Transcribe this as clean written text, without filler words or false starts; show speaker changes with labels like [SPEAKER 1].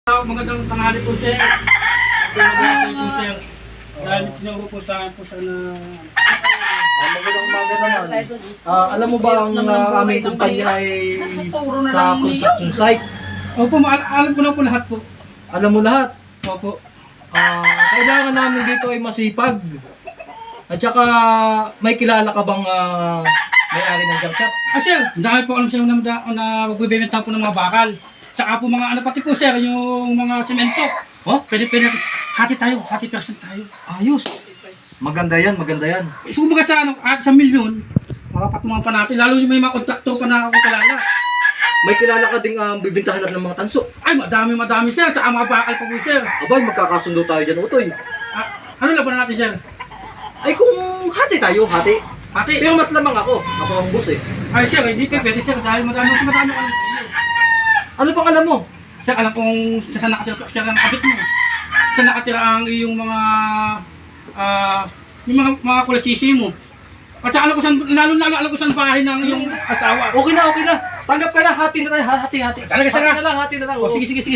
[SPEAKER 1] Magandang tanghali po, sir. Magandang po, sir. Dahil tinuro po sa akin po, sir, na...
[SPEAKER 2] Magandang umaga naman. Alam mo ba ang aming kumpanya ay sa construction site?
[SPEAKER 1] Opo, alam ko na po lahat po.
[SPEAKER 2] Alam mo lahat?
[SPEAKER 1] Opo.
[SPEAKER 2] Kailangan namin dito ay masipag. At saka may kilala ka bang may-ari ng junk shop?
[SPEAKER 1] Sir, dahil po alam siya na magbibenta po ng mga bakal. Tsaka po mga ano pati po, sir, yung mga semento.
[SPEAKER 2] Oh?
[SPEAKER 1] Pwede, hati tayo, hati percent tayo.
[SPEAKER 2] Ayos. Maganda yan, maganda yan.
[SPEAKER 1] So, kumbaga sa, sa milyon, makapatumahan pa natin. Lalo yung may mga kontraktor pa na ako kilala.
[SPEAKER 2] May kilala ka ding bibintahan natin ng mga tanso.
[SPEAKER 1] Ay, madami, sir. Tsaka mga bakal pa po, sir.
[SPEAKER 2] Abay, magkakasundo tayo dyan, Utoy.
[SPEAKER 1] Ano laban natin, sir?
[SPEAKER 2] Ay kung hati tayo, hati.
[SPEAKER 1] Hati.
[SPEAKER 2] Pero mas lamang ako. Ako ang boss eh.
[SPEAKER 1] Ay, sir, hindi pa pwede, sir. Dahil madami kami sa iyo.
[SPEAKER 2] Ano pang alam mo?
[SPEAKER 1] Sir, alam kong saan nakatira, sir, ang kabit mo. Saan nakatira ang iyong mga kulasisi mo. At saka alam ko saan, lalo alam ko saan bahay ng iyong asawa.
[SPEAKER 2] Okay na. Tanggap ka na. Hati na tayo. Hati.
[SPEAKER 1] Talaga, sir,
[SPEAKER 2] Hati na lang.
[SPEAKER 1] Oh, sige.